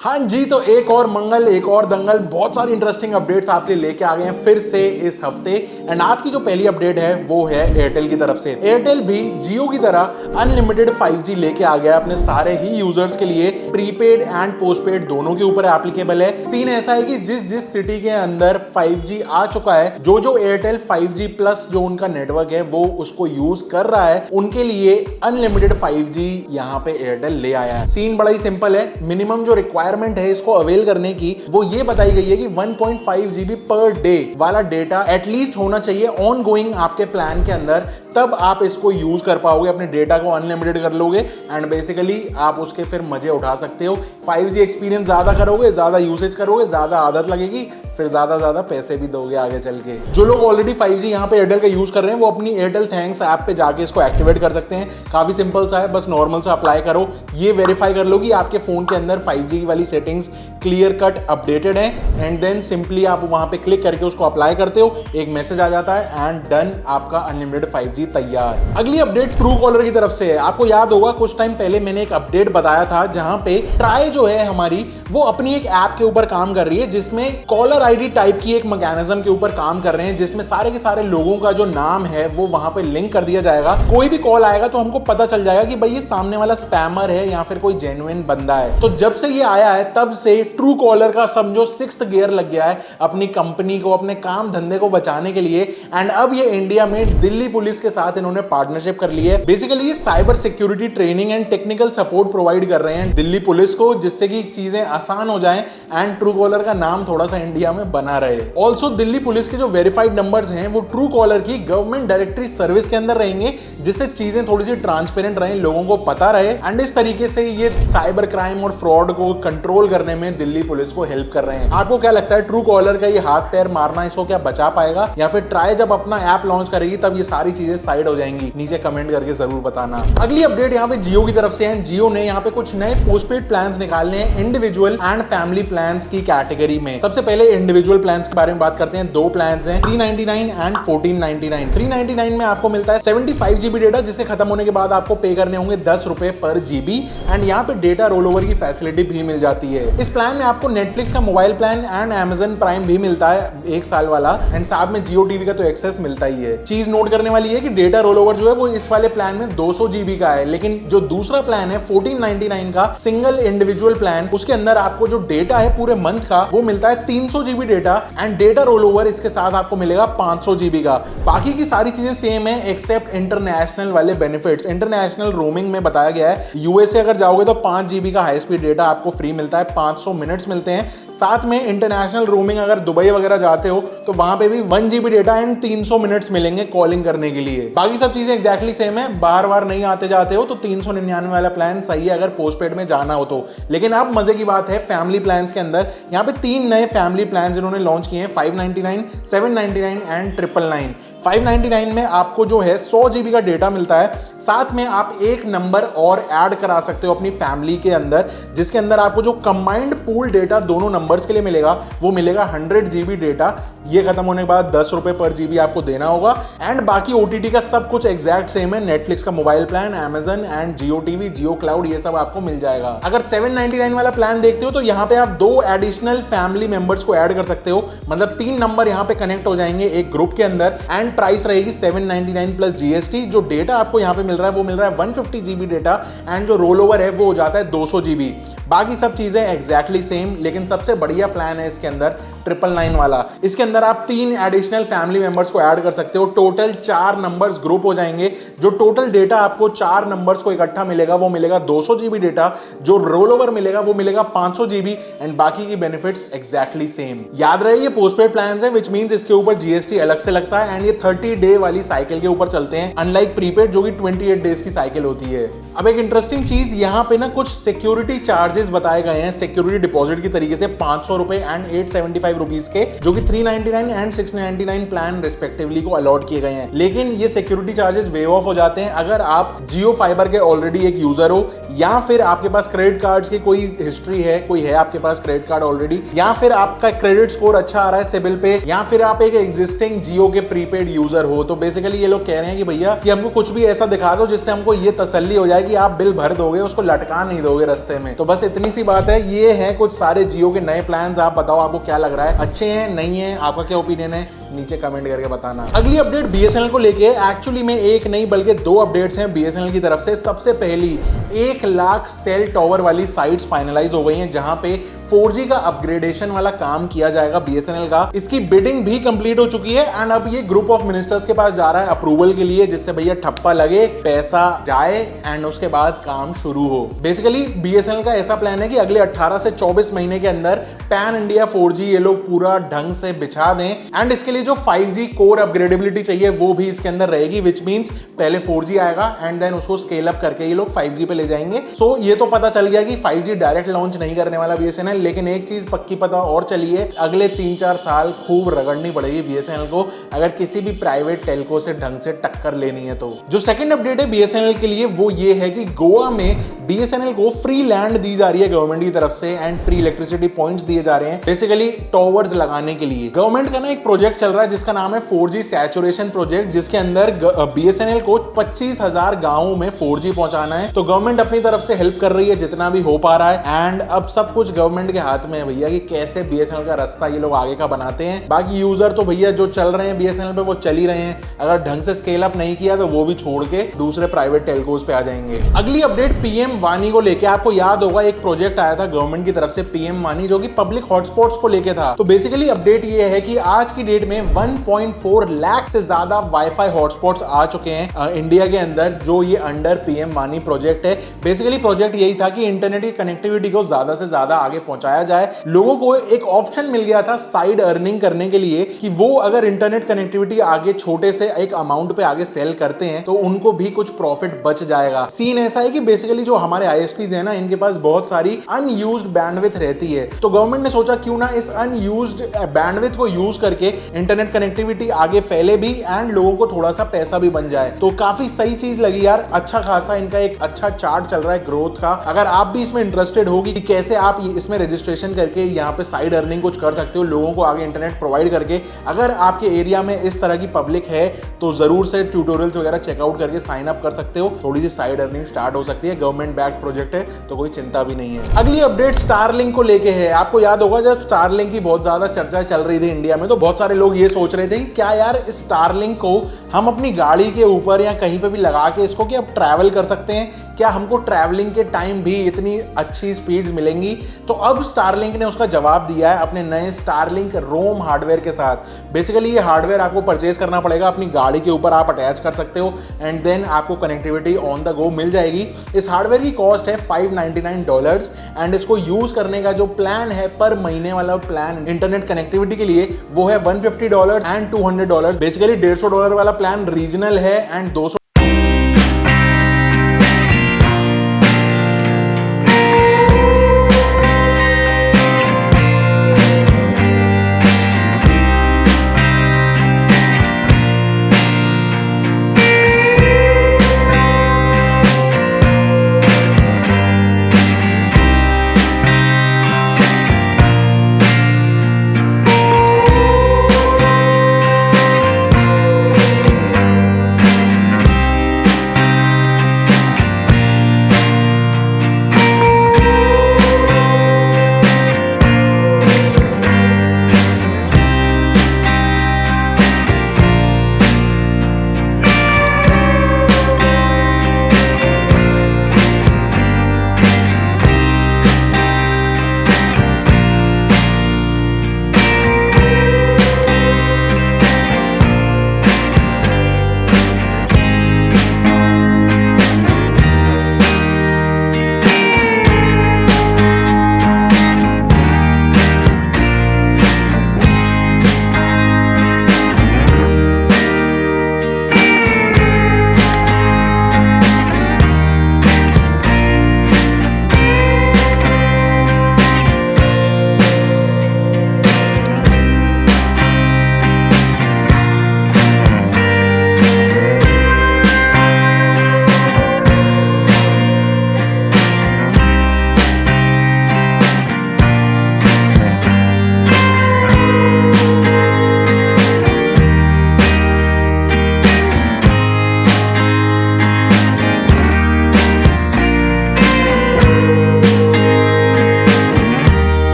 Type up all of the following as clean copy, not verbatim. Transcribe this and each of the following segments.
हाँ जी, तो एक और मंगल, एक और दंगल, बहुत सारी इंटरेस्टिंग अपडेट्स आपके लिए लेके आ गए हैं फिर से इस हफ्ते। एंड आज की जो पहली अपडेट है वो है एयरटेल की तरफ से। एयरटेल भी जियो की तरह अनलिमिटेड 5G लेके आ गया अपने सारे ही यूजर्स के लिए। प्रीपेड एंड पोस्टपेड दोनों के ऊपर एप्लीकेबल है। सीन ऐसा है कि जिस जिस सिटी के अंदर 5G आ चुका है, जो एयरटेल 5G प्लस जो उनका नेटवर्क है वो उसको यूज कर रहा है, उनके लिए अनलिमिटेड 5G यहाँ पे एयरटेल ले आया है। सीन बड़ा ही सिंपल है। मिनिमम जो रिक्वायरमेंट है इसको अवेल करने की वो ये बताई गई है कि 1.5 GB पर डे वाला डेटा एटलीस्ट होना चाहिए ऑन गोइंग आपके प्लान के अंदर, तब आप इसको यूज कर पाओगे, अपने डेटा को अनलिमिटेड कर लोगे एंड बेसिकली आप उसके फिर मजे उठा सकते हो। 5G एक्सपीरियंस ज्यादा करोगे, ज्यादा यूसेज करोगे, ज्यादा आदत लगेगी, फिर ज्यादा पैसे भी दोगे आगे चल के। जो लोग ऑलरेडी 5G यहाँ पे एयरटेल का यूज कर रहे हैं वो अपनी एयरटेल थैंक्स ऐप पे जाके इसको एक्टिवेट कर सकते हैं। काफी सिंपल सा है, बस नॉर्मल सा अप्लाई करो, ये वेरीफाई कर लो कि आपके फोन के अंदर 5G वाली सेटिंग्स क्लियर कट अपडेटेड है एंड देन सिंपली आप वहां पे क्लिक करके उसको अप्लाई करते हो, एक मैसेज आ जाता है एंड डन, आपका अनलिमिटेड 5G तैयार। अगली अपडेट ट्रू कॉलर की तरफ से है। आपको याद होगा कुछ टाइम पहले मैंने एक अपडेट बताया था जहां पे ट्राई जो है हमारी वो अपनी एक ऐप के ऊपर काम कर रही है जिसमें कॉलर आईडी टाइप की एक मैकेनिज्म के ऊपर काम कर रहे हैं, जिसमें सारे के सारे लोगों का जो नाम है वो वहां पे लिंक कर दिया जाएगा। कोई भी कॉल आएगा तो हमको पता चल जाएगा कि भाई ये सामने वाला स्पैमर है या फिर कोई जेन्युइन बंदा है। तो जब से ये आया है तब से ट्रू कॉलर का समझो 6th गियर लग गया है अपनी कंपनी को, अपने काम धंधे को बचाने के लिए। एंड अब ये इंडिया में दिल्ली पुलिस के साथ इन्होंने पार्टनरशिप कर ली है। बेसिकली ये cyber security training and technical support provide कर रहे हैं दिल्ली पुलिस को, जिससे कि चीजें आसान हो जाएं एंड ट्रू कॉलर का नाम थोड़ा सा इंडिया में बना रहे। ऑल्सो दिल्ली पुलिस के जो वेरीफाइड नंबर्स हैं वो ट्रू कॉलर की गवर्नमेंट डायरेक्टरी सर्विस के अंदर रहेंगे, जिससे चीजें थोड़ी सी ट्रांसपेरेंट रहे, लोगों को पता रहे एंड इस तरीके से ये साइबर क्राइम और फ्रॉड को कंट्रोल करने में दिल्ली पुलिस को हेल्प कर रहे हैं। आपको क्या लगता है ट्रू कॉलर का ये हाथ पैर मारना इसको क्या बचा पाएगा, या फिर ट्राई जब अपना ऐप लॉन्च करेगी तब ये सारी चीजें साइड हो जाएंगी? नीचे कमेंट करके जरूर बताना। अगली अपडेट यहाँ पे जियो की तरफ से है। जियो ने यहाँ पे कुछ नए पोस्टपेड प्लान्स निकालने हैं इंडिविजुअल एंड फैमिली प्लान्स की कैटेगरी में। सबसे पहले इंडिविजुअल प्लान्स के बारे में बात करते हैं। दो प्लान्स हैं, 399 एंड 1499। 399 में आपको मिलता है 75 GB डेटा, जिसके खत्म होने के बाद आपको पे करने होंगे 10 रुपए पर GB एंड यहाँ पे डेटा रोल ओवर की फैसिलिटी भी मिल जाती है। इस प्लान में आपको नेटफ्लिक्स का mobile plan and Amazon prime भी मिलता है 1 साल वाला एंड साथ में जियो टीवी का तो एक्सेस मिलता ही है। चीज नोट करने वाली है कि डेटा रोल ओवर जो है वो इस वाले प्लान में 200 GB का है, लेकिन जो दूसरा प्लान है 1499 का सिंगल इंडिविजुअल प्लान, उसके अंदर आपको जो डेटा है पूरे मंथ का वो मिलता है 300 GB data and data roll over इसके साथ आपको मिलेगा 500 GB का। बाकी की सारी चीजें सेम है एक्सेप्ट इंटरनेशनल वाले बेनिफिट्स। इंटरनेशनल रोमिंग में बताया गया है यूएसए अगर जाओगे तो 5 GB का हाई स्पीड डेटा आपको फ्री मिलता है, 500 मिनट्स मिलते हैं। साथ में इंटरनेशनल रोमिंग अगर दुबई वगैरह जाते हो तो वहां पे भी 1 GB डेटा एंड 300 मिनट्स मिलेंगे कॉलिंग करने के लिए। बाकी सब चीजें एक्जैक्टली सेम है। बार बार नहीं आते जाते हो तो 399 वाला प्लान सही है अगर पोस्टपेड में जाना हो तो। लेकिन अब मजे की बात है फैमिली प्लान्स के अंदर यहाँ पे 3 नए फैमिली प्लान इन्होंने लॉन्च किए हैं, 599, 799 एंड 999। 599 में आपको जो है 100 GB का डेटा मिलता है, साथ में आप एक नंबर और ऐड करा सकते हो अपनी फैमिली के अंदर, जिसके अंदर आपको जो कंबाइंड पूल डेटा दोनों नंबर्स के लिए मिलेगा वो मिलेगा 100 GB डेटा। ये खत्म होने के बाद 10 रुपए पर GB आपको देना होगा एंड बाकी OTT का सब कुछ एग्जैक्ट सेम है। नेटफ्लिक्स का mobile plan, Amazon and Jio TV, Jio cloud, ये सब आपको मिल जाएगा। अगर 799 वाला प्लान देखते हो तो यहाँ पे आप 2 एडिशनल फैमिली मेंबर्स को ऐड कर सकते हो, मतलब 3 नंबर यहाँ पे कनेक्ट हो जाएंगे एक ग्रुप के अंदर एंड प्राइस रहेगी 799 प्लस GST। जो डेटा आपको यहाँ पे मिल रहा है वो मिल रहा है 150 GB डेटा एंड जो रोल ओवर है वो हो जाता है 200 GB। बाकी सब चीजें एग्जैक्टली सेम, लेकिन सबसे बढ़िया प्लान है इसके अंदर 999 वाला। इसके अंदर आप 3 एडिशनल फैमिली मेंबर्स को ऐड कर सकते हो, टोटल 4 नंबर्स ग्रुप हो जाएंगे। जो टोटल डेटा आपको 4 नंबर्स को इकट्ठा मिलेगा वो मिलेगा 200 GB डेटा, जो रोल ओवर मिलेगा वो मिलेगा 500 GB एंड बाकी की बेनिफिट्स एग्जैक्टली सेम। याद रहे ये पोस्टपेड प्लान है, विच मींस इसके ऊपर GST अलग से लगता है एंड ये 30 डे वाली साइकिल के ऊपर चलते हैं, अनलाइक प्रीपेड जो कि 28 डेज की साइकिल होती है। अब एक इंटरेस्टिंग चीज यहाँ पे ना कुछ सिक्योरिटी चार्जेस बताए गए हैं सिक्योरिटी डिपॉजिट की तरीके से 500 रुपए एंड 875 रुपीज के, जो कि 399 एंड 699 प्लान रिस्पेक्टिवली को अलॉट किए गए हैं। लेकिन ये सिक्योरिटी चार्जेस वेव ऑफ हो जाते हैं अगर आप जियो फाइबर के ऑलरेडी एक यूजर हो, या फिर आपके पास क्रेडिट कार्ड्स की कोई हिस्ट्री है, कोई है आपके पास क्रेडिट कार्ड ऑलरेडी, या फिर आपका क्रेडिट स्कोर अच्छा आ रहा है सिबिल पे, या फिर आप एक एग्जिस्टिंग जियो के प्रीपेड यूजर हो। तो बेसिकली ये लोग कह रहे हैं कि भैया कि हमको कुछ भी ऐसा दिखा दो जिससे हमको ये तसल्ली हो जाए कि आप बिल भर दोगे, उसको लटका नहीं दोगे रास्ते में। तो बस इतनी सी बात है, ये हैं कुछ सारे जियो के नए प्लान्स। आप बताओ आपको क्या लग रहा है, अच्छे हैं नहीं है, आपका क्या ओपिनियन है नीचे कमेंट करके बताना। अगली अपडेट बीएसएनएल को लेके, एक्चुअली में एक नहीं बल्कि दो अपडेट्स हैं बीएसएनएल की तरफ से। सबसे पहली 1 लाख सेल टॉवर वाली साइट्स फाइनलाइज हो गई हैं, जहां पे 4G का अपग्रेडेशन वाला काम किया जाएगा बीएसएनएल का। इसकी बिडिंग भी कंप्लीट हो चुकी है एंड अब ये ग्रुप ऑफ मिनिस्टर्स के पास जा रहा है अप्रूवल के लिए, जिससे भैया ठप्पा लगे, पैसा जाए एंड उसके बाद काम शुरू हो। बेसिकली बीएसएनएल का ऐसा प्लान है कि अगले 18 से 24 महीने के अंदर पैन इंडिया 4G ये लोग पूरा ढंग से बिछा दें एंड इसके लिए जो 5G कोर अपग्रेडेबिलिटी चाहिए वो भी इसके अंदर रहेगी, विच मींस पहले 4G आएगा एंड देन उसको स्केल अप करके ये लोग 5G पे ले जाएंगे। सो ये तो पता चल गया कि 5G डायरेक्ट लॉन्च नहीं करने वाला बीएसएनएल, लेकिन एक चीज पक्की पता और चली है, अगले 3-4 साल खूब रगड़नी पड़ेगी बीएसएनएल को अगर किसी भी प्राइवेट टेलको से ढंग से टक्कर लेनी है तो। जो सेकंड अपडेट है बीएसएनएल के लिए वो ये है कि गोवा में बीएसएनएल को फ्री लैंड दी जा रही है गवर्नमेंट की तरफ से एंड फ्री इलेक्ट्रिसिटी पॉइंट्स दिए जा रहे हैं बेसिकली टॉवर्स लगाने के लिए। गवर्नमेंट का ना एक प्रोजेक्ट चल रहा है जिसका नाम है 4G सैचुरेशन प्रोजेक्ट, जिसके अंदर बीएसएनएल को 25,000 गांवों में 4G पहुंचाना है। तो गवर्नमेंट अपनी तरफ से हेल्प कर रही है जितना भी हो पा रहा है एंड अब सब कुछ गवर्नमेंट के हाथ में है भैया कि कैसे बीएसएनएल का रास्ता ये लोग आगे का बनाते हैं। बाकी यूजर तो भैया जो चल रहे हैं बीएसएनएल पे वो चल ही रहे हैं, अगर ढंग से स्केल अप नहीं किया तो वो भी छोड़ के दूसरे प्राइवेट टेलकोस पे आ जाएंगे। अगली अपडेट पीएम वानी को लेके, आपको याद होगा एक प्रोजेक्ट आया था गवर्नमेंट की तरफ से पीएम वानी जो कि पब्लिक हॉटस्पॉट्स को लेके था। तो बेसिकली अपडेट ये है कि आज की डेट में 1.4 लाख से ज्यादा वाईफाई हॉटस्पॉट्स आ चुके हैं इंडिया के अंदर, जो ये अंडर पीएम वानी प्रोजेक्ट है। बेसिकली प्रोजेक्ट यही था कि इंटरनेट की कनेक्टिविटी को ज्यादा से ज्यादा आगे पहुंचाया जाए। लोगों को एक ऑप्शन मिल गया था साइड अर्निंग करने के लिए कि वो अगर इंटरनेट कनेक्टिविटी आगे छोटे से एक अमाउंट पे आगे सेल करते हैं तो उनको भी कुछ प्रॉफिट बच जाएगा। सीन ऐसा है कि बेसिकली जो हमारे आईएसपीज है ना, इनके पास बहुत सारी अनयूज्ड बैंडविड्थ रहती है, तो गवर्नमेंट ने सोचा क्यों ना इस अनयूज्ड बैंडविड्थ को यूज करके इंटरनेट कनेक्टिविटी आगे फैले भी एंड लोगों को थोड़ा सा पैसा भी बन जाए। तो काफी सही चीज लगी यार, अच्छा खासा इनका एक अच्छा चार्ट चल रहा है ग्रोथ का। अगर आप भी इसमें इंटरेस्टेड होगी कि कैसे आप इसमें रजिस्ट्रेशन करके यहाँ पे साइड अर्निंग कुछ कर सकते हो, लोगों को आगे इंटरनेट प्रोवाइड करके, अगर आपके एरिया में इस तरह की पब्लिक है तो जरूर से ट्यूटोरियल्स वगैरह चेकआउट करके साइन अप कर सकते हो। थोड़ी सी साइड अर्निंग स्टार्ट हो सकती है, गवर्नमेंट बैक्ड प्रोजेक्ट है तो कोई चिंता भी नहीं है। अगली अपडेट स्टारलिंक को लेके है। आपको याद होगा जब स्टारलिंक की बहुत ज्यादा चर्चा चल रही थी इंडिया में, तो बहुत सारे लोग ये सोच रहे थे कि क्या यार इस स्टारलिंक को हम अपनी गाड़ी के ऊपर या कहीं पे भी लगा के इसको क्या ट्रैवल कर सकते हैं, क्या हमको ट्रैवलिंग के टाइम भी इतनी अच्छी स्पीड्स मिलेंगी। तो अब स्टारलिंक ने उसका जवाब दिया है अपने नए स्टारलिंक रोम हार्डवेयर के साथ। बेसिकली ये हार्डवेयर आपको परचेज करना पड़ेगा, अपनी गाड़ी के ऊपर आप अटैच कर सकते हो एंड देन आपको कनेक्टिविटी ऑन द गो मिल जाएगी। इस हार्डवेयर की कॉस्ट है $599 एंड इसको यूज करने का जो प्लान है पर महीने वाला प्लान इंटरनेट कनेक्टिविटी के लिए वो है $150 एंड $200। बेसिकली $150 वाला प्लान रीजनल है and 200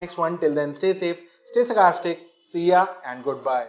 next one. Till then, stay safe, stay sarcastic. See ya and goodbye.